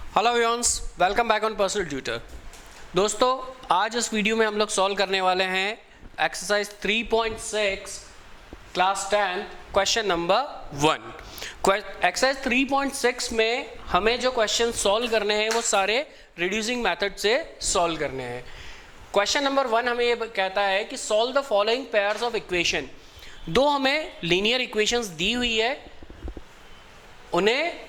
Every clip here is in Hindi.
Hello everyone, welcome back on personal tutor. दोस्तों, आज इस वीडियो में हम लोग सॉल्व करने वाले हैं exercise 3.6 class 10 question number 1। Exercise 3.6 में हमें जो क्वेश्चन सॉल्व करने हैं वो सारे रिड्यूसिंग मेथड से सॉल्व करने हैं। क्वेश्चन नंबर 1 हमें ये कहता है कि solve the following pairs of equation. दो हमें लीनियर इक्वेशंस दी हुई है, उन्हें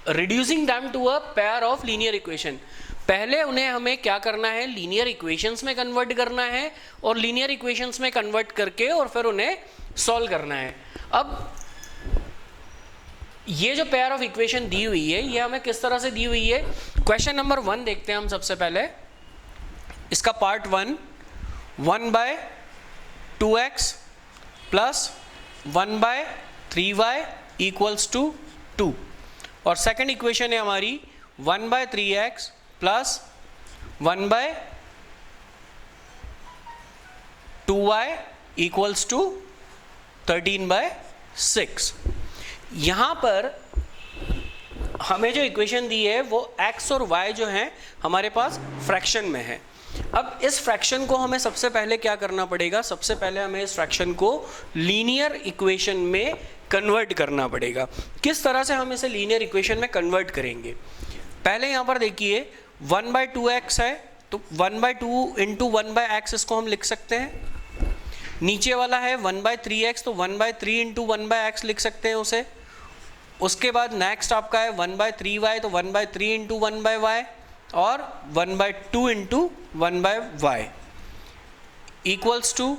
reducing them to a pair of linear equation. पहले उन्हें हमें क्या करना है, लीनियर इक्वेशंस में कन्वर्ट करना है और लीनियर इक्वेशंस में कन्वर्ट करके और फिर उन्हें सॉल्व करना है। अब ये जो पेयर ऑफ इक्वेशन दी हुई है ये हमें किस तरह से दी हुई है, क्वेश्चन नंबर 1 देखते हैं हम सबसे पहले। इसका part 1, 1/2x plus 1/3y equals to 2 और सेकेंड इक्वेशन है हमारी 1/3x plus 1/2y equals to 13/6। यहाँ पर हमें जो इक्वेशन दी है वो x और y जो हैं हमारे पास फ्रैक्शन में है। अब इस फ्रैक्शन को हमें सबसे पहले क्या करना पड़ेगा, सबसे पहले हमें इस फ्रैक्शन को लीनियर इक्वेशन में कन्वर्ट करना पड़ेगा। किस तरह से हम इसे लीनियर इक्वेशन में कन्वर्ट करेंगे, पहले यहाँ पर देखिए 1/2x है तो 1/2 इंटू 1/x इसको हम लिख सकते हैं। नीचे वाला है 1/3x तो 1/3 इंटू 1/x लिख सकते हैं उसे। उसके बाद नेक्स्ट आपका है 1/3y तो 1/3 इंटू 1/y और 1/2 इंटू 1/y इक्वल्स टू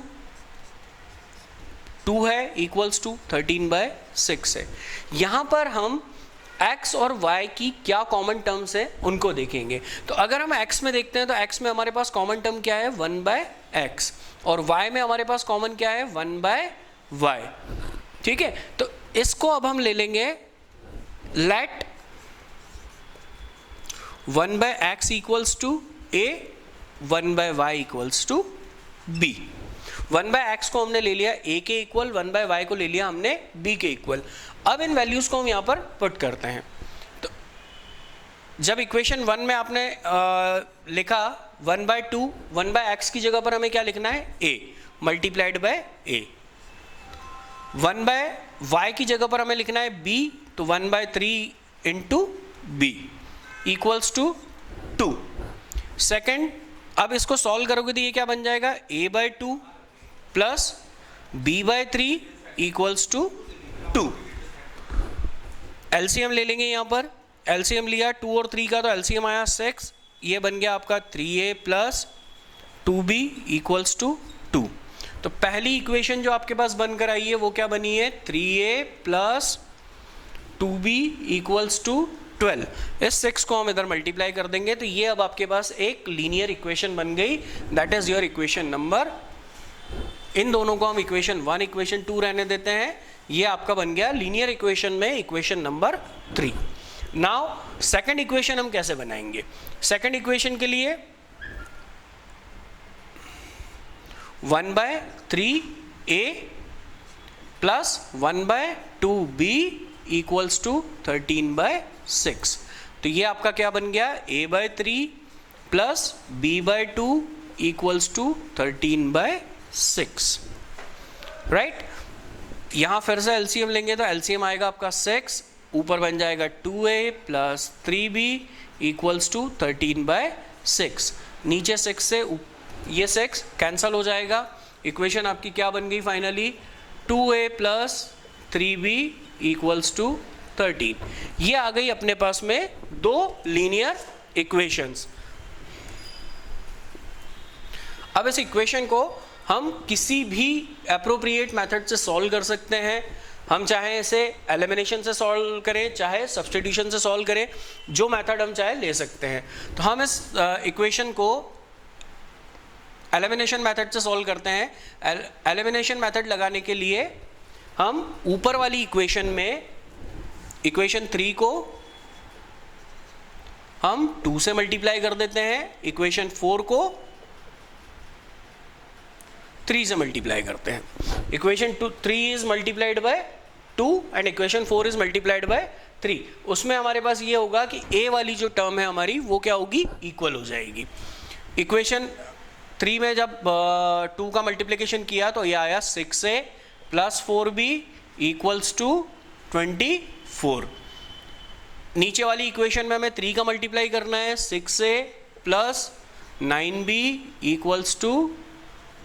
2 है, इक्वल्स टू 13/6 है। यहाँ पर हम x और y की क्या कॉमन टर्म्स है उनको देखेंगे। तो अगर हम x में देखते हैं तो x में हमारे पास कॉमन टर्म क्या है 1/x और y में हमारे पास कॉमन क्या है 1/y। ठीक है, तो इसको अब हम ले लेंगे, let 1/x equals to a, 1/y equals to b। 1/x को हमने ले लिया a के इक्वल, 1/y को ले लिया हमने b के इक्वल। अब इन वैल्यूज को हम यहाँ पर पुट करते हैं। तो जब इक्वेशन 1 में आपने लिखा 1/2, 1/x की जगह पर हमें क्या लिखना है a multiplied by a। 1/y की जगह पर हमें लिखना है b तो 1/3 into b equals to 2। Second, अब इसको सॉल्व करोगे तो ये क्या बन जाएगा a/2 plus b/3 equals to 2। LCM ले लेंगे, यहाँ पर एलसीएम लिया 2 और 3 का तो एलसीएम आया 6, ये बन गया आपका 3a plus 2b equals to 2। तो पहली इक्वेशन जो आपके पास बनकर आई है वो क्या बनी है 3a plus 2b equals to 12। इस 6 को हम इधर मल्टीप्लाई कर देंगे तो ये अब आपके पास एक लीनियर इक्वेशन बन गई, that is your equation number. इन दोनों को हम इक्वेशन 1 इक्वेशन 2 रहने देते हैं, ये आपका बन गया लीनियर इक्वेशन में equation number 3। Now second equation हम कैसे बनाएंगे, सेकंड इक्वेशन के लिए 1/3a plus 1/2b equals to 13/6। तो ये आपका क्या बन गया a/3 plus b/2 equals to 13/6। Right, यहाँ फिर से एलसीएम लेंगे तो एलसीएम आएगा आपका 6, ऊपर बन जाएगा 2a plus 3b equals to 13/6। नीचे 6 से ये 6 कैंसल हो जाएगा, इक्वेशन आपकी क्या बन गई finally 2a plus 3b equals to 13। ये आ गई अपने पास में दो लीनियर इक्वेशंस। अब इस इक्वेशन को हम किसी भी एप्रोप्रिएट मेथड से सॉल्व कर सकते हैं। हम चाहे इसे एलिमिनेशन से सॉल्व करें, चाहे सब्स्टिट्यूशन से सॉल्व करें, जो मेथड हम चाहे ले सकते हैं। तो हम इस इक्वेशन को एलिमिनेशन मेथड से सॉल्व करते हैं। एलिमिनेशन मेथड लगाने के लिए हम ऊपर वाली इक्वेशन में इक्वेशन 3 को हम 2 से मल्टीप्लाई कर देते हैं, इक्वेशन 4 को 3 से मल्टीप्लाई करते हैं। Equation 3 is multiplied by 2 and equation 4 is multiplied by 3, उसमें हमारे पास ये होगा कि a वाली जो टर्म है हमारी वो क्या होगी, इक्वल हो जाएगी। इक्वेशन 3 में जब 2 का मल्टीप्लिकेशन किया तो ये आया 6a plus 4b equals to 24। नीचे वाली इक्वेशन में हमें 3 का मल्टीप्लाई करना है, 6a plus 9b equals to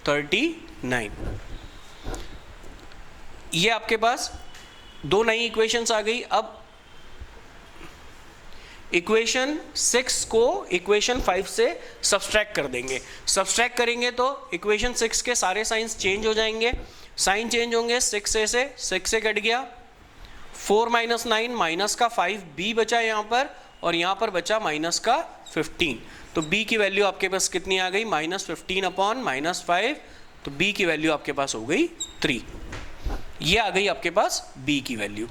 39। ये आपके पास दो नई इक्वेशंस आ गई। अब इक्वेशन 6 को इक्वेशन 5 से सब्सट्रैक्ट कर देंगे। सब्सट्रैक्ट करेंगे तो इक्वेशन 6 के सारे साइंस चेंज हो जाएंगे। साइन चेंज होंगे, 6a से 6a कट गया, 4 माइनस 9 माइनस का 5b बचा यहाँ पर, और यहाँ पर बचा माइनस का 15। तो b की वैल्यू आपके पास कितनी आ गई, -15 अपॉन -5, तो b की वैल्यू आपके पास हो गई 3। ये आ गई आपके पास b की वैल्यू।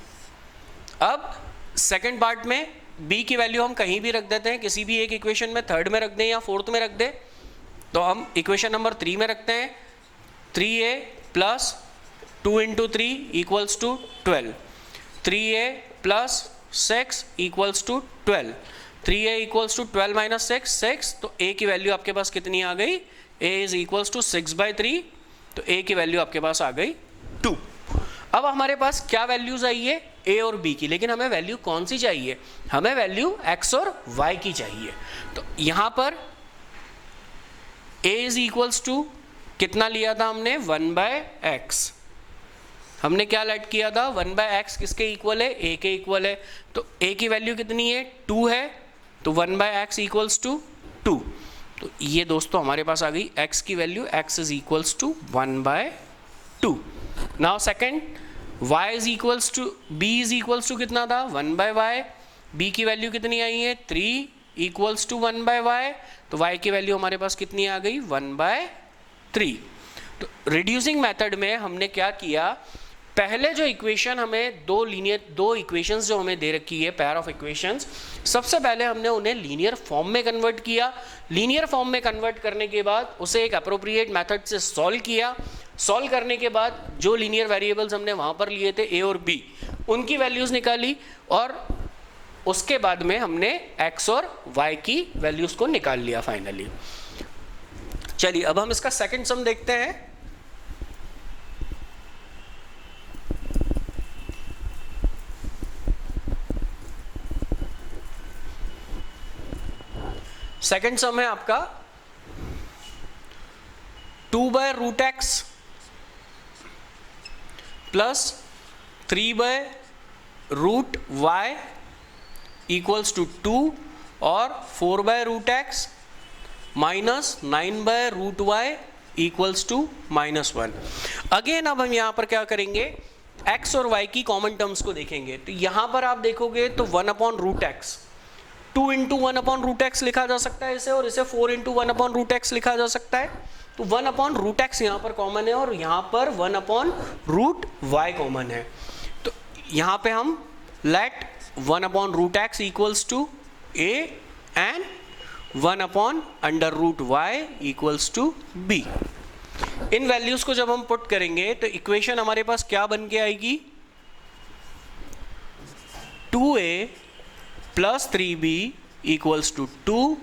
अब सेकंड पार्ट में b की वैल्यू हम कहीं भी रख देते हैं, किसी भी एक इक्वेशन में, थर्ड में रख दें या फोर्थ में रख दें। तो हम इक्वेशन नंबर 3 में रखते हैं, 3a plus 2 into 3 equals to 12, 3a plus 6 equals to 12, 3a equals to 12 minus 6, तो a की वैल्यू आपके पास कितनी आ गई, a इज इक्वल्स टू 6/3, तो a की वैल्यू आपके पास आ गई 2। अब हमारे पास क्या वैल्यूज आई है, a और b की, लेकिन हमें वैल्यू कौन सी चाहिए, हमें वैल्यू x और y की चाहिए। तो यहां पर a इज इक्वल्स टू कितना लिया था हमने, 1/x। हमने क्या लेट किया था, 1/x किसके इक्वल है, a के इक्वल है। तो a की वैल्यू कितनी है, 2 है, तो 1/x इक्वल्स टू 2। तो ये दोस्तों हमारे पास आ गई x की value, x is equals to 1/2। Now second, y is equals to, b is equals to कितना था, 1/y, b की वैल्यू कितनी आई है, 3 इक्वल्स टू 1/y, तो y की वैल्यू हमारे पास कितनी आ गई, 1/3। तो रिड्यूसिंग मेथड में हमने क्या किया, पहले जो इक्वेशन हमें दो इक्वेशंस जो हमें दे रखी है, पेयर ऑफ इक्वेशंस, सबसे पहले हमने उन्हें लीनियर फॉर्म में कन्वर्ट किया। लीनियर फॉर्म में कन्वर्ट करने के बाद उसे एक अप्रोप्रिएट मेथड से सॉल्व किया। सॉल्व करने के बाद जो लीनियर वेरिएबल्स हमने वहाँ पर लिए थे a और b, उनकी वैल्यूज़ निकाली, और उसके बाद में हमने x और y की वैल्यूज़ को निकाल लिया फाइनली। चलिए अब हम इसका सेकंड सम देखते हैं। सेकंड सम है आपका 2/√x plus 3/√y equals to 2 और 4/√x minus 9/√y equals to -1। Again अब हम यहाँ पर क्या करेंगे, x और y की कॉमन टर्म्स को देखेंगे। तो यहाँ पर आप देखोगे तो 1/√x, 2 इंटू 1/√x लिखा जा सकता है इसे, और इसे 4 इंटू 1/√x लिखा जा सकता है। तो 1/√x यहाँ पर कॉमन है, और यहाँ पर 1/√y कॉमन है। तो यहाँ पे हम let 1/√x equals to a and 1/√y equals to b। इन वैल्यूज को जब हम पुट करेंगे तो इक्वेशन हमारे पास क्या बन के आएगी, 2a plus 3b equals to 2,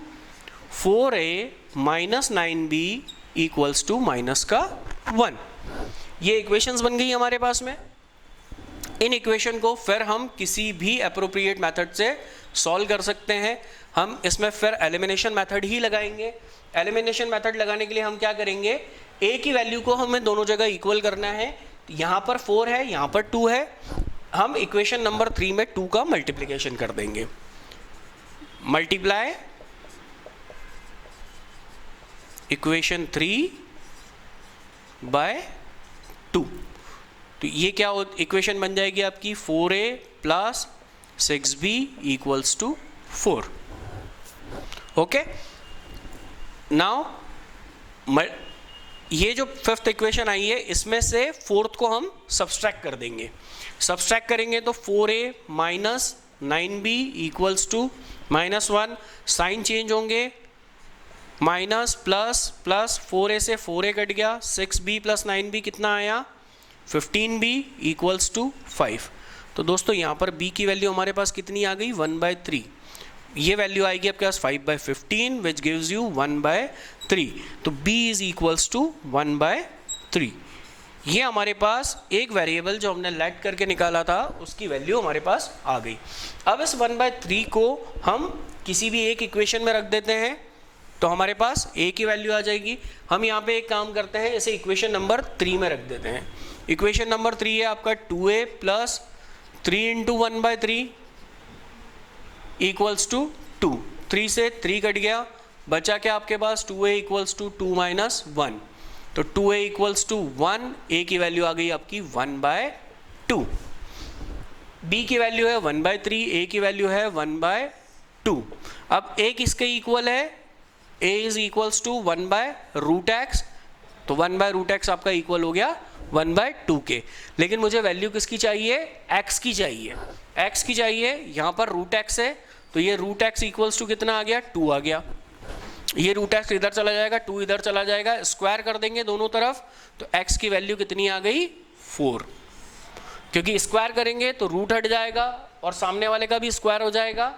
4a minus 9b equals to -1। ये इक्वेशंस बन गई हमारे पास में। इन इक्वेशन को फिर हम किसी भी अप्रोप्रिएट मेथड से सॉल्व कर सकते हैं। हम इसमें फिर एलिमिनेशन मेथड ही लगाएंगे। एलिमिनेशन मेथड लगाने के लिए हम क्या करेंगे, a की वैल्यू को हमें दोनों जगह इक्वल करना है। यहाँ पर 4 है, यहाँ पर 2 है, हम इक्वेशन नंबर 3 में 2 का मल्टीप्लिकेशन कर देंगे। मल्टीप्लाई इक्वेशन 3/2, तो ये क्या इक्वेशन बन जाएगी आपकी, 4a plus 6b equals to 4। Okay, now ये जो फिफ्थ इक्वेशन आई है इसमें से फोर्थ को हम सब्सट्रैक्ट कर देंगे। सब्सट्रैक्ट करेंगे तो 4a minus 9b equals to -1, sign change होंगे, माइनस प्लस प्लस, 4a से 4a कट गया, 6b प्लस 9b कितना आया, 15b इक्वल्स टू 5। तो दोस्तों यहाँ पर b की वैल्यू हमारे पास कितनी आ गई 1/3, ये वैल्यू आएगी आपके पास 5/15 विच गिव्स यू 1/3, तो b इज इक्वल्स टू 1/3। ये हमारे पास एक वेरिएबल जो हमने लेट करके निकाला था उसकी वैल्यू हमारे पास आ गई। अब इस 1/3 को हम किसी भी एक इक्वेशन में रख देते हैं तो हमारे पास a की वैल्यू आ जाएगी। हम यहाँ पे एक काम करते हैं, इसे इक्वेशन नंबर 3 में रख देते हैं। इक्वेशन नंबर 3 है आपका 2a प्लस 3 × 1/3 इक्वल्स टू 2, 3 से 3 कट गया, बचा क्या आपके पास 2a इक्वल्स टू 2 - 1, तो 2a इक्वल्स टू 1, a की वैल्यू आ गई आपकी 1/2, b की वैल्यू है 1/3, a की वैल्यू है 1/2। अब a किसके इक्वल है, a is equals to 1/√x, तो 1/√x आपका इक्वल हो गया 1/2 के। लेकिन मुझे वैल्यू किसकी चाहिए, x की चाहिए, x की चाहिए। यहाँ पर √x है तो ये √x इक्वल्स टू कितना आ गया 2 आ गया, ये √x इधर चला जाएगा, 2 इधर चला जाएगा, स्क्वायर कर देंगे दोनों तरफ, तो x की वैल्यू कितनी आ गई 4, क्योंकि स्क्वायर करेंगे तो रूट हट जाएगा और सामने वाले का भी स्क्वायर हो जाएगा,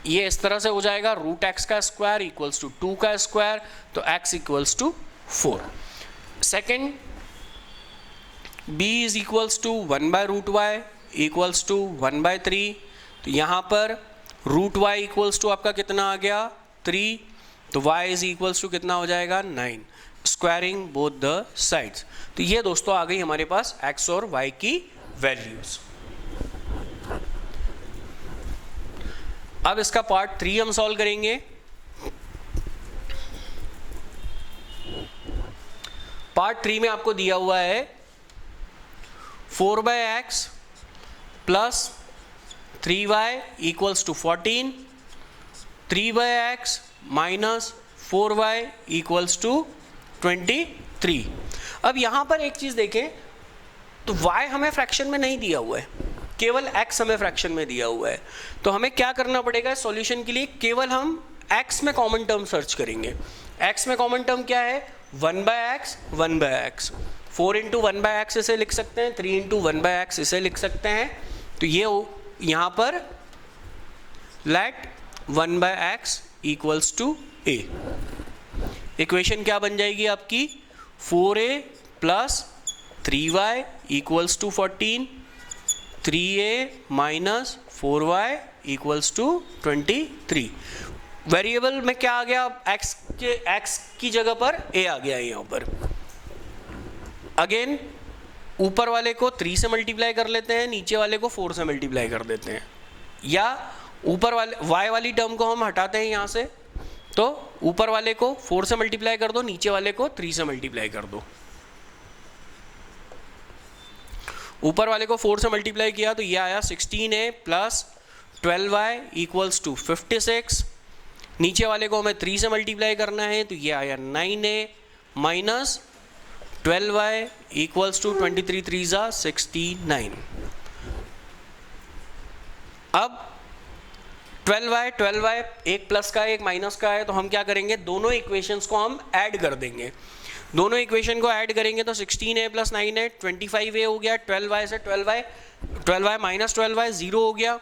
ये इस तरह से हो जाएगा, √x का स्क्वायर इक्वल्स टू 2 का स्क्वायर, तो x equals to 4। Second b is equals to 1/√y equals to 1/3, तो यहाँ पर √y इक्वल्स टू आपका कितना आ गया 3, तो y इज इक्वल्स टू कितना हो जाएगा 9, स्क्वायरिंग बोथ द साइड्स। तो ये दोस्तों आ गई हमारे पास x और y की वैल्यूज। अब इसका पार्ट 3 हम सॉल्व करेंगे। पार्ट 3 में आपको दिया हुआ है 4/x plus 3y equals to 14, 3/x minus 4y equals to 23। अब यहां पर एक चीज देखें, तो y हमें फ्रैक्शन में नहीं दिया हुआ है, केवल x हमें फ्रैक्शन में दिया हुआ है, तो हमें क्या करना पड़ेगा सॉल्यूशन के लिए, केवल हम x में कॉमन टर्म सर्च करेंगे। x में कॉमन टर्म क्या है 1/x 1/x, 4 × 1/x इसे लिख सकते हैं, 3 × 1/x इसे लिख सकते हैं, तो ये यहाँ पर let 1/x equals to a, equation क्या बन जाएगी आपकी 4a plus 3y equals to 14, 3a minus 4y equals to 23। Variable में क्या आ गया, x की जगह पर a आ गया यहाँ पर। अगेन ऊपर वाले को 3 से मल्टीप्लाई कर लेते हैं, नीचे वाले को 4 से मल्टीप्लाई कर देते हैं, या ऊपर वाले y वाली टर्म को हम हटाते हैं यहाँ से, तो ऊपर वाले को 4 से मल्टीप्लाई कर दो, नीचे वाले को 3 से मल्टीप्लाई कर दो। ऊपर वाले को 4 से मल्टीप्लाई किया तो ये आया 16a plus 12y equals to 56, नीचे वाले को हमें 3 से मल्टीप्लाई करना है तो ये आया 9a minus 12y equals to 23 3 ज़ा 69। अब 12y एक प्लस का है एक माइनस का है, तो हम क्या करेंगे दोनों इक्वेशंस को हम ऐड कर देंगे। दोनों इक्वेशन को ऐड करेंगे तो 16a प्लस 9a 25a हो गया, 12y से 12y माइनस 12y 0 हो गया,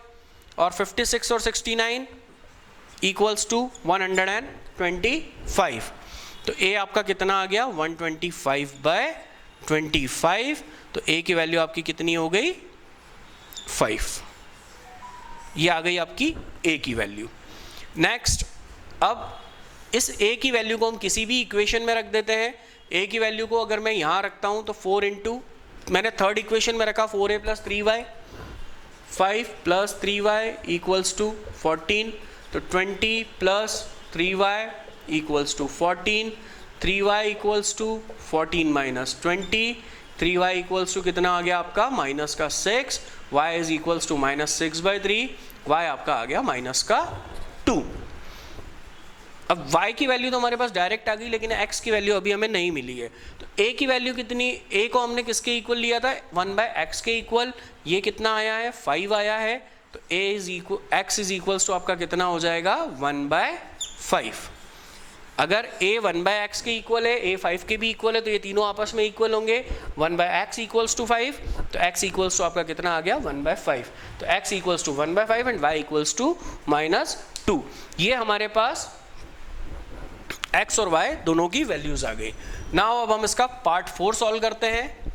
और 56 और 69 इक्वल्स टू 125। तो a आपका कितना आ गया 125/25, तो a की वैल्यू आपकी कितनी हो गई 5, ये आ गई आपकी a की वैल्यू। नेक्स्ट, अब इस a की वैल्यू को हम किसी भी इक्वेशन में रख देते हैं। a की वैल्यू को अगर मैं यहाँ रखता हूँ तो 4 इंटू, मैंने थर्ड इक्वेशन में रखा 4a plus 3y, 5 plus 3y equals to 14, तो 20 plus 3y equals to 14, 3y equals to 14 minus 20, 3y equals to कितना आ गया आपका माइनस का 6, y is equals to minus 6/3, y आपका आ गया माइनस का 2। अब y की वैल्यू तो हमारे पास डायरेक्ट आ गई, लेकिन x की वैल्यू अभी हमें नहीं मिली है, तो a की वैल्यू कितनी, a को हमने किसके इक्वल लिया था 1/x के इक्वल, ये कितना आया है 5 आया है, तो x इज इक्वल्स टू आपका कितना हो जाएगा 1/5। अगर a 1/x के इक्वल है, a 5 के भी इक्वल है, तो ये तीनों आपस में इक्वल होंगे। 1/x इक्वल्स टू 5, तो x इक्वल्स टू आपका कितना आ गया 1/5, तो x equals to 1/5 and y equals to -2। ये हमारे पास x और y दोनों की वैल्यूज आ गई। नाउ अब हम इसका पार्ट 4 सॉल्व करते हैं।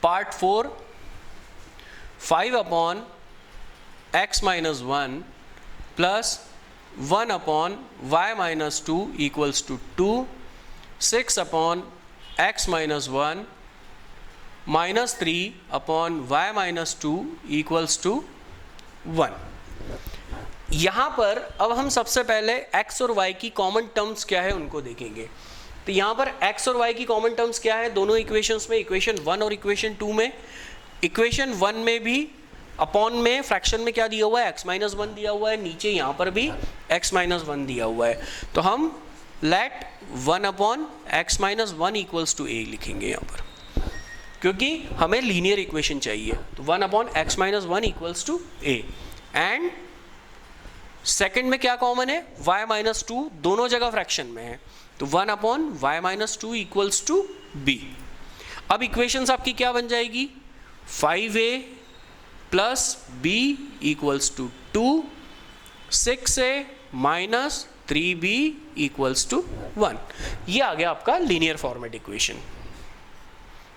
Part 4, 5/x-1 plus 1/y-2 equals to 2, 6/x-1 -3/y-2 equals to 1। यहाँ पर अब हम सबसे पहले x और y की कॉमन टर्म्स क्या है उनको देखेंगे। तो यहाँ पर x और y की कॉमन टर्म्स क्या है दोनों इक्वेशंस में, इक्वेशन 1 और इक्वेशन 2 में। इक्वेशन 1 में भी अपॉन में फ्रैक्शन में क्या दिया हुआ है x-1 दिया हुआ है, नीचे यहाँ पर भी x-1 दिया हुआ है। तो हम late 1/x-1 equals to a लिखेंगे यहाँ पर, क्योंकि हमें लीनियर इक्वेशन चाहिए। तो 1/x-1 equals to a and second में क्या कॉमन है y-2, दोनों जगह फ्रैक्शन में है, तो 1/y-2 इक्वल्स टू b। अब इक्वेशंस आपकी क्या बन जाएगी 5a plus b equals to 2, 6a minus 3b equals to 1। ये आ गया आपका लीनियर फॉर्मेट इक्वेशन।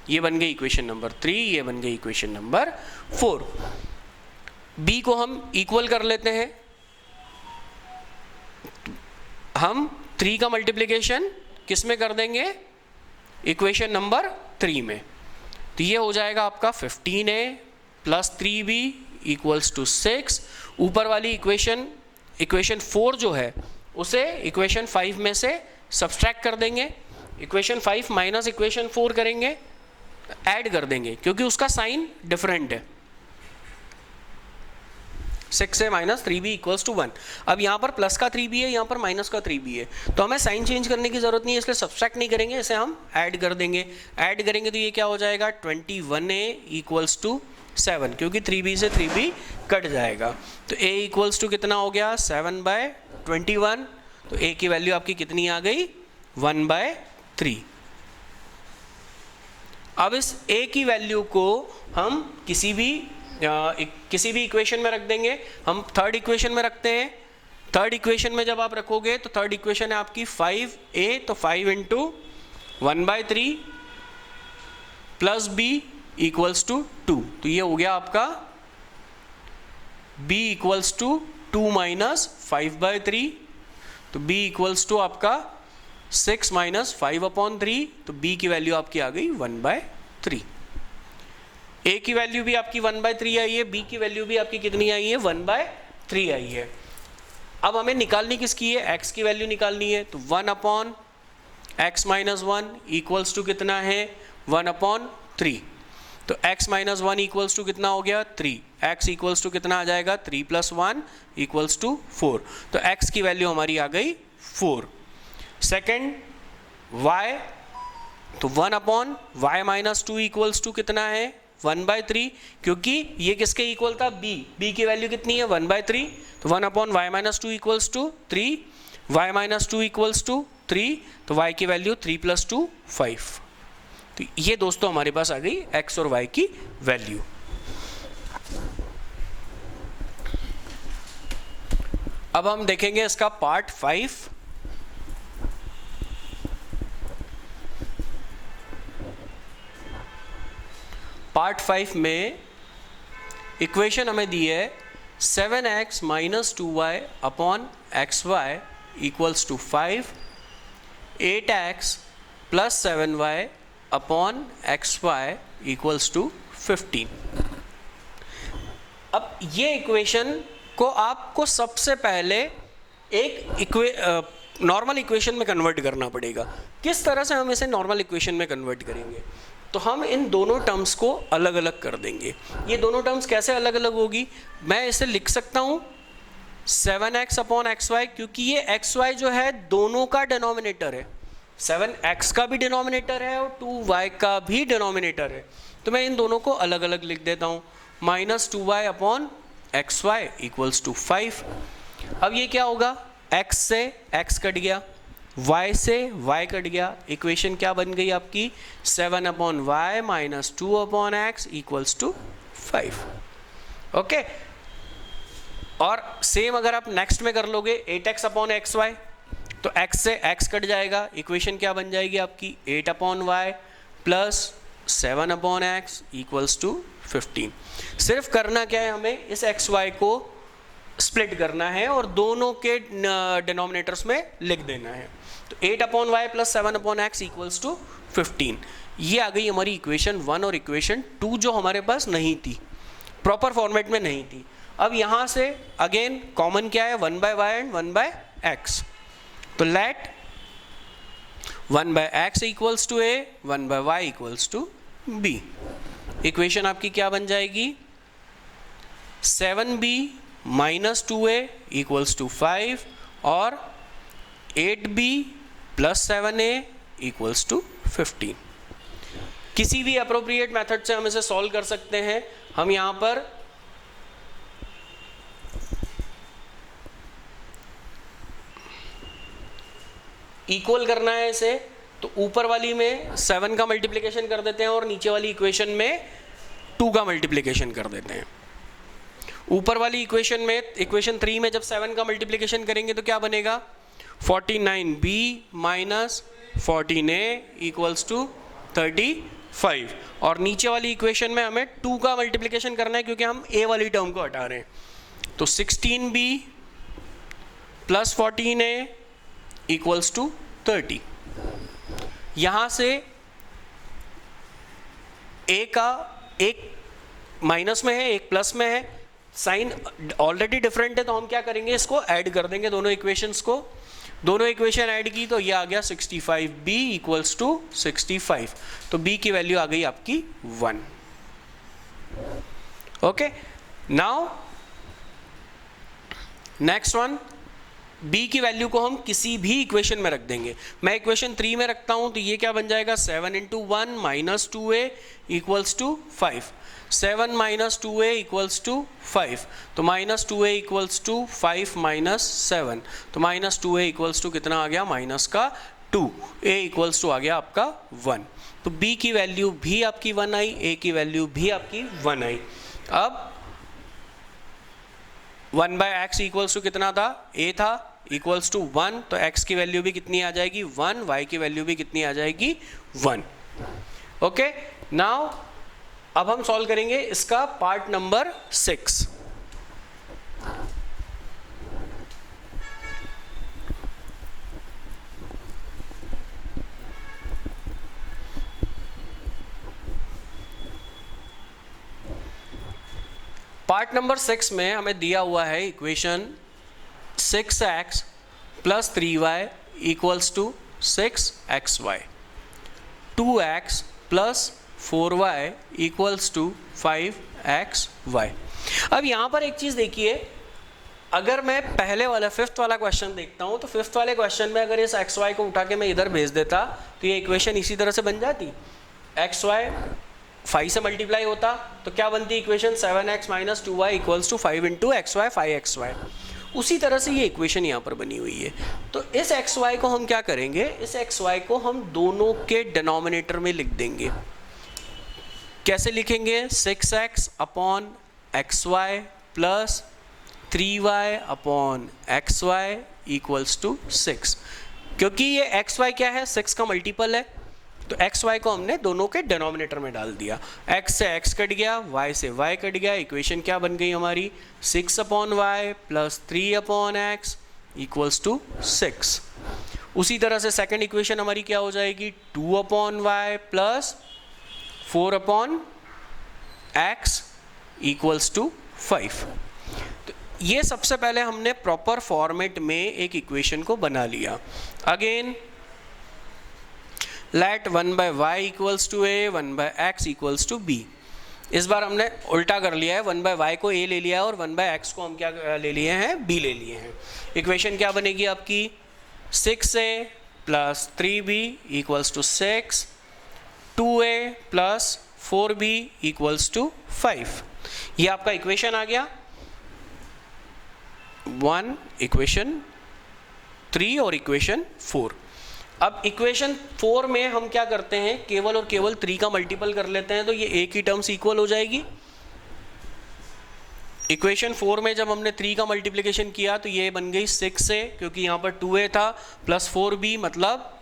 ये बन गई इक्वेशन नंबर 3, ये बन गई इक्वेशन नंबर 4। b को हम इक्वल कर लेते हैं। हम 3 का मल्टीप्लिकेशन किस में कर देंगे इक्वेशन नंबर 3 में, तो ये हो जाएगा आपका 15a plus 3b equals to 6। ऊपर वाली इक्वेशन 4 जो है उसे इक्वेशन 5 में से सब्सट्रैक्ट कर देंगे। इक्वेशन 5 माइनस इक्वेशन 4 करेंगे, ऐड कर देंगे क्योंकि उसका साइन डिफरेंट है। 6a minus 3b equals to 1। अब यहाँ पर प्लस का 3b है, यहाँ पर माइनस का 3b है, तो हमें साइन चेंज करने की जरूरत नहीं है, इसलिए सब्सट्रैक्ट नहीं करेंगे, इसे हम ऐड कर देंगे। ऐड करेंगे तो ये क्या हो जाएगा 21a इक्वल्स टू 7, क्योंकि 3b से 3b कट जाएगा। तो a इक्वल्स टू कितना हो गया 7/21, तो a की वैल्यू आपकी कितनी आ गई 1/3। अब इस a की वैल्यू को हम किसी भी इक्वेशन में रख देंगे। हम थर्ड इक्वेशन में रखते हैं। थर्ड इक्वेशन में जब आप रखोगे तो थर्ड इक्वेशन है आपकी 5a, तो 5 into 1/3 plus b equals to 2, तो ये हो गया आपका b इक्वल्स टू 2 माइनस 5/3, तो b इक्वल्स टू आपका 6 माइनस 5/3, तो b की वैल्यू आपकी आ गई 1/3। a की वैल्यू भी आपकी 1/3 आई है, b की वैल्यू भी आपकी कितनी आई है 1/3 आई है। अब हमें निकालनी किसकी है x की वैल्यू निकालनी है, तो 1/x-1 इक्वल्स टू कितना है 1/3, तो x-1 इक्वल्स टू कितना हो गया 3, x इक्वल्स टू कितना आ जाएगा 3 + 1 इक्वल्स टू 4, तो x की वैल्यू हमारी आ गई 4। सेकेंड y, तो 1/y-2 इक्वल्स टू कितना है 1/3, क्योंकि ये किसके इक्वल था b की वैल्यू कितनी है 1/3, तो 1/y-2 equals to 3, y-2 equals to 3, तो y की वैल्यू 3 + 2 5। तो ये दोस्तों हमारे पास आ गई x और y की वैल्यू। अब हम देखेंगे इसका पार्ट 5। पार्ट 5 में इक्वेशन हमें दी है 7x - 2y upon xy equals to 5, 8x + 7y upon xy equals to 15। अब ये इक्वेशन को आपको सबसे पहले एक नॉर्मल इक्वेशन में कन्वर्ट करना पड़ेगा। किस तरह से हम इसे नॉर्मल इक्वेशन में कन्वर्ट करेंगे, तो हम इन दोनों टर्म्स को अलग अलग कर देंगे। ये दोनों टर्म्स कैसे अलग अलग होगी, मैं इसे लिख सकता हूँ 7x अपॉन xy, क्योंकि ये xy जो है दोनों का डिनोमिनेटर है, 7x का भी डिनोमिनेटर है और 2y का भी डिनोमिनेटर है, तो मैं इन दोनों को अलग अलग लिख देता हूँ। -2y upon xy equals to 5। अब ये क्या होगा, x से x कट गया, y से y कट गया, इक्वेशन क्या बन गई आपकी 7 upon y minus 2 upon x equals to 5। Okay, और सेम अगर आप नेक्स्ट में कर लोगे 8x अपॉन एक्स वाई, तो x से x कट जाएगा, इक्वेशन क्या बन जाएगी आपकी 8 upon y plus 7 upon x equals to 15। सिर्फ करना क्या है, हमें इस एक्स वाई को स्प्लिट करना है और दोनों के डिनोमिनेटर्स में लिख देना है। तो 8 upon y plus 7 upon x equals to 15। ये आ गई हमारी इक्वेशन 1 और इक्वेशन 2 जो हमारे पास नहीं थी, प्रॉपर फॉर्मेट में नहीं थी। अब यहाँ से अगेन कॉमन क्या है, 1 by Y and 1 by X. तो let 1 by x equals to A, 1 by Y equals to B. Equation आपकी क्या बन जाएगी, 7b minus 2a equals to 5 और 8b plus 7a equals to 15। किसी भी अप्रोप्रिएट मेथड से हम इसे सॉल्व कर सकते हैं। हम यहाँ पर इक्वल करना है इसे, तो ऊपर वाली में 7 का मल्टीप्लिकेशन कर देते हैं और नीचे वाली इक्वेशन में 2 का मल्टीप्लिकेशन कर देते हैं। ऊपर वाली इक्वेशन में, इक्वेशन 3 में जब 7 का मल्टीप्लिकेशन करेंगे तो क्या बनेगा, 49b minus 14a equals to 35। और नीचे वाली इक्वेशन में हमें 2 का मल्टीप्लिकेशन करना है क्योंकि हम a वाली टर्म को हटा रहे हैं। तो 16b plus 14a equals to 30। यहाँ से a का एक माइनस में है, एक प्लस में है, साइन ऑलरेडी डिफरेंट है, तो हम क्या करेंगे, इसको ऐड कर देंगे दोनों इक्वेशंस को। दोनों इक्वेशन ऐड की तो ये आ गया 65b इक्वल्स टू 65। तो b की वैल्यू आ गई आपकी 1। Okay, now next one, b की वैल्यू को हम किसी भी इक्वेशन में रख देंगे। मैं इक्वेशन 3 में रखता हूं तो ये क्या बन जाएगा, 7 into 1 minus 2a equals to 5। 7 minus 2a equals to 5, तो minus 2a equals to 5 minus 7, तो माइनस 2a इक्वल्स टू कितना आ गया, माइनस का 2, a इक्वल्स टू आ गया आपका 1। तो b की वैल्यू भी आपकी 1 आई, a की वैल्यू भी आपकी 1 आई। अब 1 बाय एक्स इक्वल्स टू कितना था, a था, इक्वल्स टू 1, तो x की वैल्यू भी कितनी आ जाएगी 1, y की वैल्यू भी कितनी आ जाएगी 1। ओके, नाउ अब हम सॉल्व करेंगे इसका पार्ट नंबर 6। पार्ट नंबर 6 में हमें दिया हुआ है equation 6x plus 3y equals to 6xy, 2x plus 4y equals to 5xy। अब यहाँ पर एक चीज़ देखिए, अगर मैं पहले वाला 5th वाला क्वेश्चन देखता हूँ तो 5th वाले क्वेश्चन में अगर इस xy को उठा के मैं इधर भेज देता तो ये इक्वेशन इसी तरह से बन जाती। xy 5 से मल्टीप्लाई होता तो क्या बनती equation, 7x minus 2y equals to 5 into xy 5xy। उसी तरह से ये इक्वेशन यहाँ पर बनी हुई है। तो इस xy को हम क्या करेंगे, इस xy को हम दोनों के डिनोमिनेटर में लिख देंगे। कैसे लिखेंगे, 6x upon xy plus 3y upon xy equals to 6। क्योंकि ये xy क्या है, 6 का मल्टीपल है, तो xy को हमने दोनों के डिनोमिनेटर में डाल दिया। x से x कट गया, y से y कट गया, इक्वेशन क्या बन गई हमारी, 6 upon y plus 3 upon x equals to 6। उसी तरह से सेकंड इक्वेशन हमारी क्या हो जाएगी, 2 upon y plus 4 upon x equals to 5। तो ये सबसे पहले हमने प्रॉपर फॉर्मेट में एक इक्वेशन को बना लिया। Again let 1 by Y equals to A, 1 by x equals to b. इस बार हमने उल्टा कर लिया है, 1 बाय वाई को ए ले लिया है और 1 बाय एक्स को हम क्या ले लिए हैं, बी ले लिए हैं। इक्वेशन क्या बनेगी आपकी, 6a plus 3b equals to 6, 2a plus 4b equals to 5। ये आपका इक्वेशन आ गया 1, इक्वेशन 3 और इक्वेशन 4। अब इक्वेशन 4 में हम क्या करते हैं, केवल और केवल 3 का मल्टीपल कर लेते हैं, तो ये एक ही टर्म्स इक्वल हो जाएगी। इक्वेशन 4 में जब हमने 3 का मल्टीप्लिकेशन किया तो ये बन गई 6a, क्योंकि यहाँ पर 2a था, प्लस 4b मतलब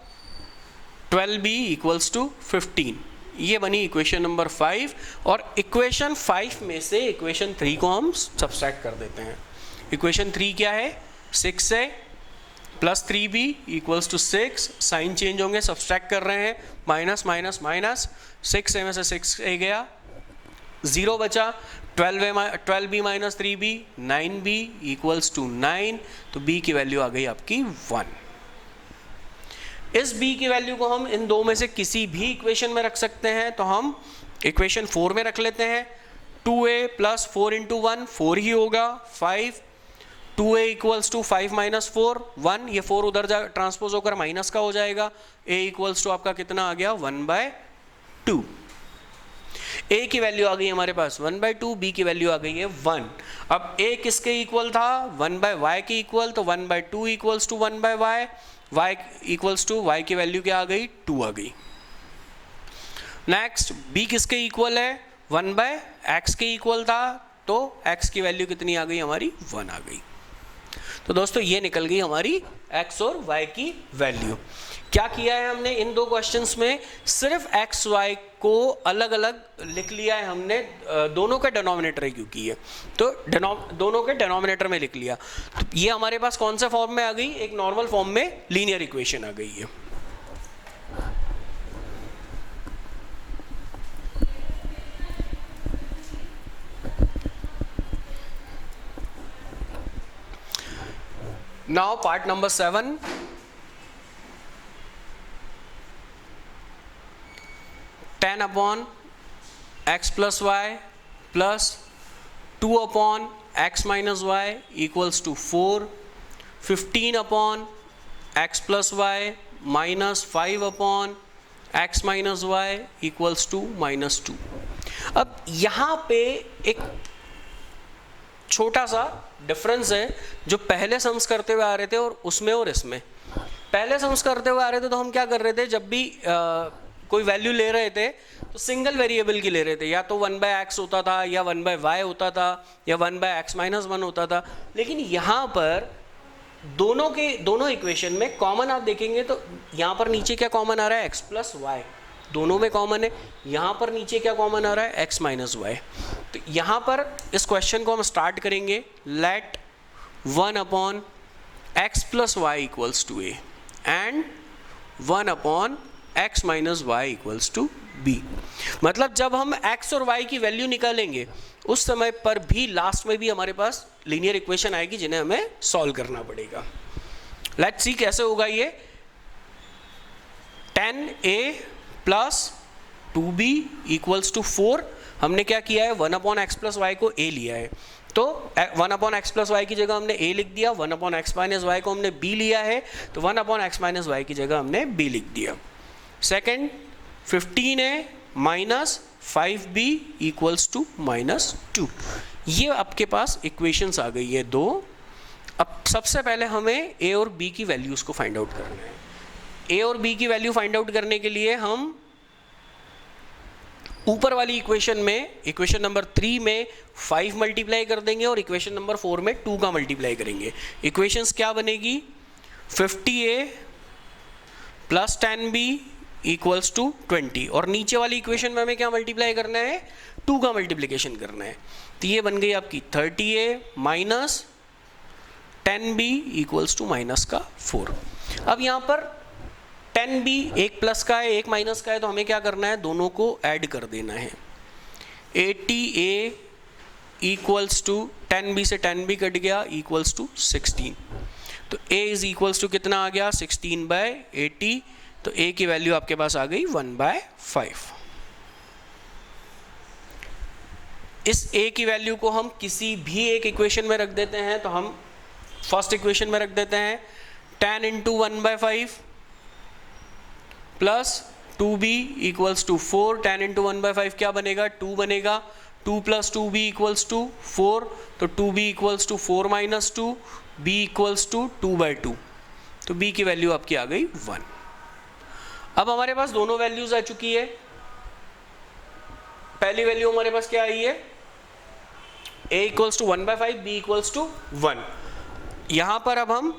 12b इक्वल्स टू 15। ये बनी इक्वेशन नंबर 5। और इक्वेशन 5 में से इक्वेशन 3 को हम सब्सट्रैक्ट कर देते हैं। इक्वेशन 3 क्या है, 6a plus 3b equals to 6, sign change होंगे, सब्सट्रैक्ट कर रहे हैं, माइनस माइनस माइनस, 6a में से 6a गया, 0 बचा, 12b minus 3b, 9b equals to 9, तो b की वैल्यू आ गई आपकी 1। इस b की वैल्यू को हम इन दो में से किसी भी इक्वेशन में रख सकते हैं, तो हम इक्वेशन 4 में रख लेते हैं। 2a प्लस 4 इंटू 1 4 ही होगा, 5, 2a इक्वल्स टू 5 माइनस 4 1, ये 4 उधर जा ट्रांसपोज होकर माइनस का हो जाएगा, a इक्वल्स टू आपका कितना आ गया 1/2। a की वैल्यू आ गई हमारे पास 1/2, b की वैल्यू आ गई है 1। अब a किसके इक्वल था, 1/y के इक्वल, तो 1/2 equals to 1/y, y equals to y की वैल्यू क्या आ गई 2 आ गई। नेक्स्ट b किसके इक्वल है, 1/x के इक्वल था, तो x की वैल्यू कितनी आ गई हमारी 1 आ गई। तो दोस्तों ये निकल गई हमारी x और y की वैल्यू। क्या किया है हमने इन दो क्वेश्चंस में, सिर्फ x y को अलग अलग लिख लिया है हमने, दोनों का डिनोमिनेटर क्यों की है, तो दोनों के डिनोमिनेटर में लिख लिया। तो ये हमारे पास कौन सा फॉर्म में आ गई, एक नॉर्मल फॉर्म में लीनियर इक्वेशन आ गई है। Now part number 7, tan upon x plus y plus 2 upon x minus y equals to 4, 15 upon x plus y minus 5 upon x minus y equals to -2। अब यहाँ पे एक छोटा सा डिफरेंस है, जो पहले सम्स करते हुए आ रहे थे और उसमें और इसमें। पहले सम्स करते हुए आ रहे थे तो हम क्या कर रहे थे, जब भी कोई वैल्यू ले रहे थे तो सिंगल वेरिएबल की ले रहे थे, या तो 1/x होता था, या 1/y होता था, या 1/x - 1 होता था। लेकिन यहाँ पर दोनों इक्वेशन में कॉमन आप देखेंगे तो यहाँ पर नीचे क्या कॉमन आ रहा है, x प्लस वाई, दोनों में कॉमन है। यहाँ पर नीचे क्या कॉमन आ रहा है, x माइनस वाई। तो यहाँ पर इस क्वेश्चन को हम स्टार्ट करेंगे, let 1 upon x plus y equals to a and 1 upon x minus y equals to b। मतलब जब हम x और y की वैल्यू निकालेंगे उस समय पर भी लास्ट में भी हमारे पास लीनियर इक्वेशन आएगी जिन्हें हमें सॉल्व करना पड़ेगा। लेट्स सी कैसे होगा ये। tan a plus 2b equals to 4, हमने क्या किया है 1 अपॉन एक्स प्लस वाई को a लिया है, तो 1 अपॉन एक्स प्लस वाई की जगह हमने a लिख दिया, 1 अपॉन एक्स माइनस वाई को हमने b लिया है, तो 1 अपॉन एक्स माइनस वाई की जगह हमने b लिख दिया। Second 15a minus 5b equals to -2। ये आपके पास इक्वेशंस आ गई है दो। अब सबसे पहले हमें a और b की वैल्यूज को फाइंड आउट करना है। a और b की वैल्यू फाइंड आउट करने के लिए हम ऊपर वाली इक्वेशन में, इक्वेशन नंबर 3 में 5 मल्टीप्लाई कर देंगे और इक्वेशन नंबर 4 में 2 का मल्टीप्लाई करेंगे। इक्वेशंस क्या बनेगी, 50a plus 10b equals to 20, और नीचे वाली इक्वेशन में हमें क्या मल्टीप्लाई करना है, 2 का मल्टीप्लिकेशन करना है। तो ये बन गई आपकी 30a minus 10b equals to -4। अब यहाँ पर 10b एक प्लस का है एक माइनस का है, तो हमें क्या करना है, दोनों को ऐड कर देना है। 80a इक्वल्स टू 10b से 10b कट गया इक्वल्स टू 16, तो a इज इक्वल्स टू कितना आ गया 16/80, तो a की वैल्यू आपके पास आ गई 1/5। इस a की वैल्यू को हम किसी भी एक इक्वेशन में रख देते हैं, तो हम फर्स्ट इक्वेशन में रख देते हैं tan into 1/5 plus 2b equals to 4, 10 into 1/5 क्या बनेगा 2 बनेगा, 2 प्लस 2b इक्वल्स टू 4, तो 2b equals to 4 minus 2, b equals to 2/2, तो b की वैल्यू आपकी आ गई 1। अब हमारे पास दोनों वैल्यूज आ चुकी है। पहली वैल्यू हमारे पास क्या आई है, a equals to 1/5, b equals to 1। यहां पर अब हम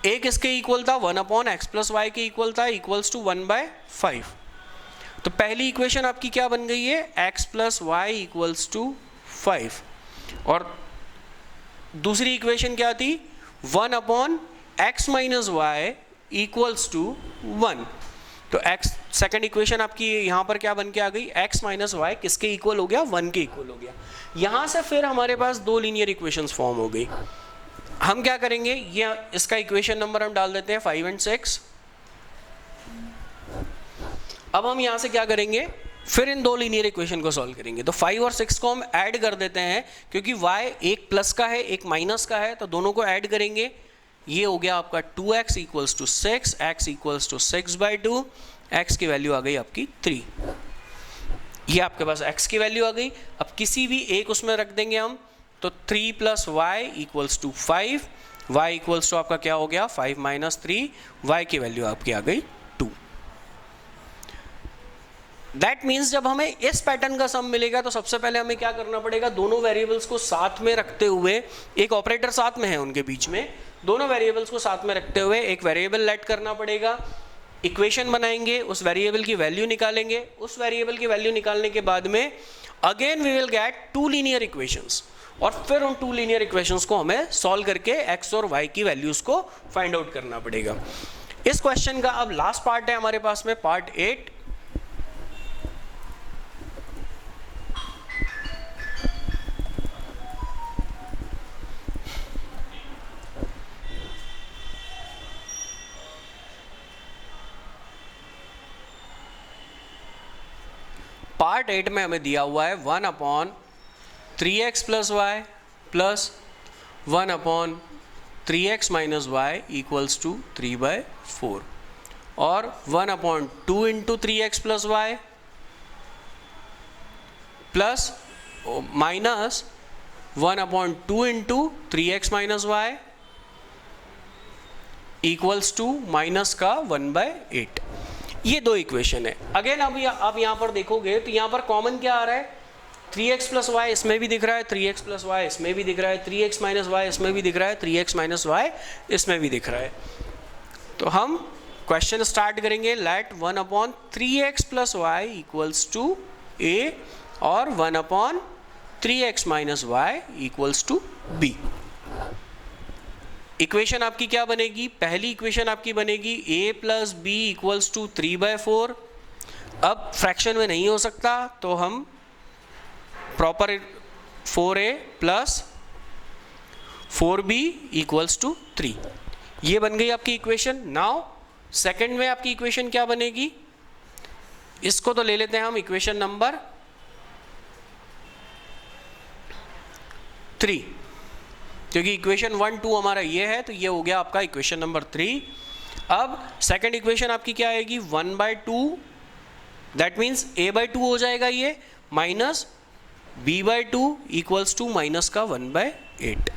a किसके इक्वल था, 1/x प्लस वाई के इक्वल था, इक्वल्स टू 1/5। तो पहली इक्वेशन आपकी क्या बन गई है, x plus y equals to 5, और दूसरी इक्वेशन क्या थी, 1/x minus y equals to 1। तो x सेकेंड इक्वेशन आपकी यहां पर क्या बन के आ गई, x माइनस वाई किसके इक्वल हो गया, 1 के इक्वल हो गया। यहां से फिर हमारे पास दो लीनियर इक्वेशंस फॉर्म हो गई। हम क्या करेंगे, ये इसका इक्वेशन नंबर हम डाल देते हैं 5 और 6। अब हम यहां से क्या करेंगे, फिर इन दो लीनियर इक्वेशन को सॉल्व करेंगे। तो 5 और 6 को हम ऐड कर देते हैं, क्योंकि y एक प्लस का है एक माइनस का है, तो दोनों को ऐड करेंगे। ये हो गया आपका 2x equals to 6, x equals to 6/2, x की वैल्यू आ गई आपकी 3। ये आपके पास x की वैल्यू आ गई। अब किसी भी एक उसमें रख देंगे हम, तो 3 plus y equals to 5, y equals to आपका क्या हो गया 5 माइनस 3, y की वैल्यू आपकी आ गई 2। दैट मीन्स जब हमें इस पैटर्न का सम मिलेगा तो सबसे पहले हमें क्या करना पड़ेगा, दोनों वेरिएबल्स को साथ में रखते हुए, एक ऑपरेटर साथ में है उनके बीच में, दोनों वेरिएबल्स को साथ में रखते हुए एक वेरिएबल लेट करना पड़ेगा। इक्वेशन बनाएंगे, उस वेरिएबल की वैल्यू निकालेंगे, उस वेरिएबल की वैल्यू निकालने के बाद में again we will get 2 linear equations, और फिर उन 2 लीनियर इक्वेशंस को हमें सॉल्व करके x और y की वैल्यूज को फाइंड आउट करना पड़ेगा। इस क्वेश्चन का अब लास्ट पार्ट है हमारे पास में, पार्ट 8। पार्ट 8 में हमें दिया हुआ है 1/3x plus y plus 1/3x minus y equals to 3/4, और 1/2 into 3x plus y plus minus 1/2 into 3x minus y equals to minus का 1/8। ये दो इक्वेशन है। अगेन अब यहाँ पर देखोगे तो यहाँ पर कॉमन क्या आ रहा है, 3x प्लस वाई इसमें भी दिख रहा है, 3x प्लस वाई इसमें भी दिख रहा है, 3x माइनस वाई इसमें भी दिख रहा है, 3x माइनस वाई इसमें भी दिख रहा है। तो हम क्वेश्चन स्टार्ट करेंगे, let 1/3x plus y equals to a और 1/3x minus y equals to b। Equation आपकी क्या बनेगी, पहली इक्वेशन आपकी बनेगी a plus b equals to 3/4। अब फ्रैक्शन में नहीं हो सकता तो हम proper 4a plus 4b equals to 3, ये बन गई आपकी इक्वेशन। नाउ सेकंड में आपकी इक्वेशन क्या बनेगी, इसको तो ले लेते हैं हम इक्वेशन नंबर 3, क्योंकि इक्वेशन 1 2 हमारा ये है, तो ये हो गया आपका इक्वेशन नंबर 3। अब सेकंड इक्वेशन आपकी क्या आएगी, 1/2, दैट मीन्स a/2 हो जाएगा ये, minus b/2 equals to minus का 1/8।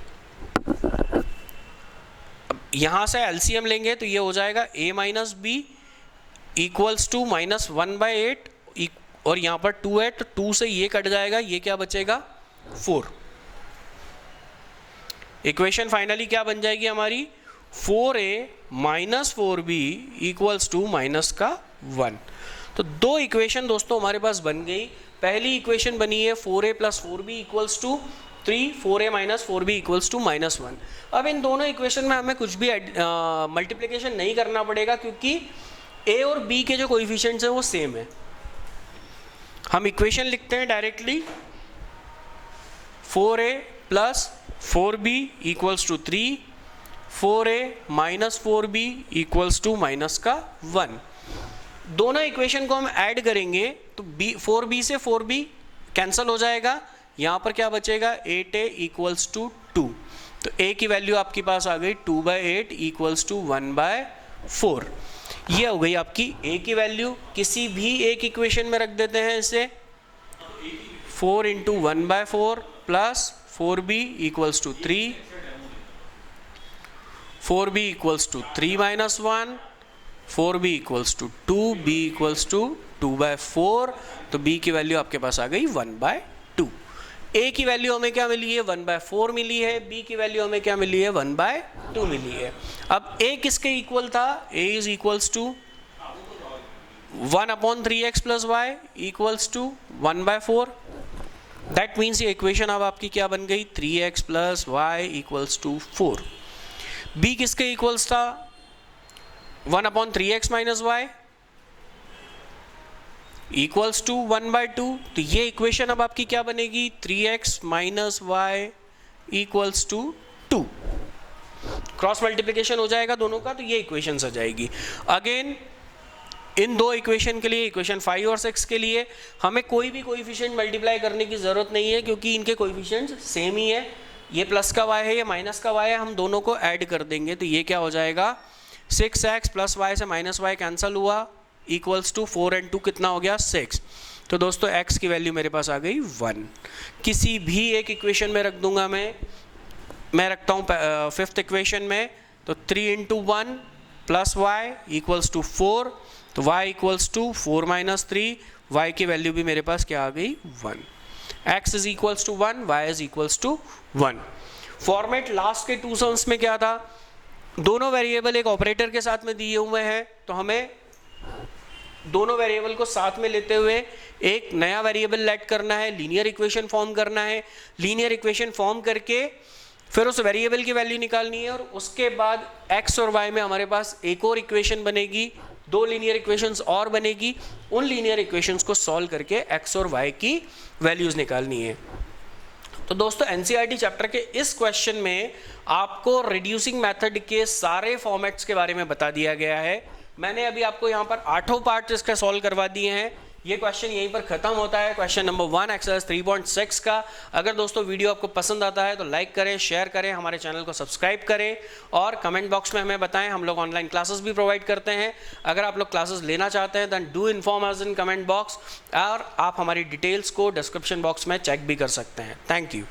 अब यहाँ से एलसीएम लेंगे तो ये हो जाएगा a minus b equals to minus 1/8, और यहाँ पर 2 है तो 2 से ये कट जाएगा, ये क्या बचेगा 4। इक्वेशन फाइनली क्या बन जाएगी हमारी, 4a minus 4b equals to minus का 1। तो दो इक्वेशन दोस्तों हमारे पास बन गई। पहली इक्वेशन बनी है 4a plus 4b equals to 3, 4a minus 4b equals to minus 1। अब इन दोनों इक्वेशन में हमें कुछ भी मल्टीप्लिकेशन नहीं करना पड़ेगा, क्योंकि a और b के जो कोएफिशिएंट्स हैं वो सेम है। हम इक्वेशन लिखते हैं directly, 4a plus 4b equals to 3, 4a minus 4b equals to minus का 1। दोनों इक्वेशन को हम ऐड करेंगे तो 4b से 4b कैंसिल हो जाएगा, यहाँ पर क्या बचेगा 8a इक्वल्स टू 2। तो a की वैल्यू आपके पास आ गई 2/8 इक्वल्स टू 1/4। ये हो गई आपकी a की वैल्यू, किसी भी एक इक्वेशन में रख देते हैं इसे, 4 into 1/4 plus 4b equals to 3, 4b equals to 3 minus 1, 4b equals to 2, b equals to 2/4, तो b की वैल्यू आपके पास आ गई 1/2। a की वैल्यू हमें क्या मिली है, 1/4 मिली है, b की वैल्यू हमें क्या मिली है, 1/2 मिली है। अब a किसके इक्वल था, a is equals to 1/3x plus y equals to 1/4। That means ये इक्वेशन अब आपकी क्या बन गई, 3x plus y equals to 4। b किसके इक्वल्स था, 1/3x minus y equals to 1/2। तो ये इक्वेशन अब आपकी क्या बनेगी, 3x minus y equals to 2। Cross multiplication हो जाएगा दोनों का, तो ये इक्वेशन आ जाएगी। अगेन इन दो इक्वेशन के लिए, इक्वेशन 5 और 6 के लिए हमें कोई भी कोएफिशिएंट मल्टीप्लाई करने की ज़रूरत नहीं है, क्योंकि इनके कोएफिशिएंट्स सेम ही है। ये प्लस का y है, ये माइनस का y है, हम दोनों को ऐड कर देंगे तो ये क्या हो जाएगा, 6x प्लस वाई से माइनस वाई कैंसिल हुआ इक्वल्स टू 4 and 2 कितना हो गया, 6। तो दोस्तों x की वैल्यू मेरे पास आ गई 1। किसी भी एक इक्वेशन में रख दूंगा मैं रखता हूँ 5th इक्वेशन में, तो 3 into 1 plus y equals to 4, तो y equals to 4 minus 3, y की वैल्यू भी मेरे पास क्या आ गई, 1। x is equals to 1, y is equals to 1। Format last के 2 सम्स में क्या था, दोनों वेरिएबल एक ऑपरेटर के साथ में दिए हुए हैं, तो हमें दोनों वेरिएबल को साथ में लेते हुए एक नया वेरिएबल लेट करना है, लीनियर इक्वेशन फॉर्म करना है। लीनियर इक्वेशन फॉर्म करके फिर उस वेरिएबल की वैल्यू निकालनी है, और उसके बाद x और y में हमारे पास एक और इक्वेशन बनेगी, 2 लीनियर इक्वेशंस और बनेगी। उन लीनियर इक्वेशंस को सॉल्व करके x और y की वैल्यूज निकालनी है। तो दोस्तों एनसीईआरटी चैप्टर के इस क्वेश्चन में आपको रिड्यूसिंग मेथड के सारे फॉर्मेट्स के बारे में बता दिया गया है। मैंने अभी आपको यहाँ पर 8 पार्ट इसका सॉल्व करवा दिए हैं। ये क्वेश्चन यहीं पर खत्म होता है, क्वेश्चन नंबर 1 एक्सरसाइज 3.6 का। अगर दोस्तों वीडियो आपको पसंद आता है तो लाइक करें, शेयर करें, हमारे चैनल को सब्सक्राइब करें और कमेंट बॉक्स में हमें बताएं। हम लोग ऑनलाइन क्लासेस भी प्रोवाइड करते हैं। अगर आप लोग क्लासेस लेना चाहते हैं then do inform us in comment box, और आप हमारी डिटेल्स को डिस्क्रिप्शन बॉक्स में चेक भी कर सकते हैं। Thank you.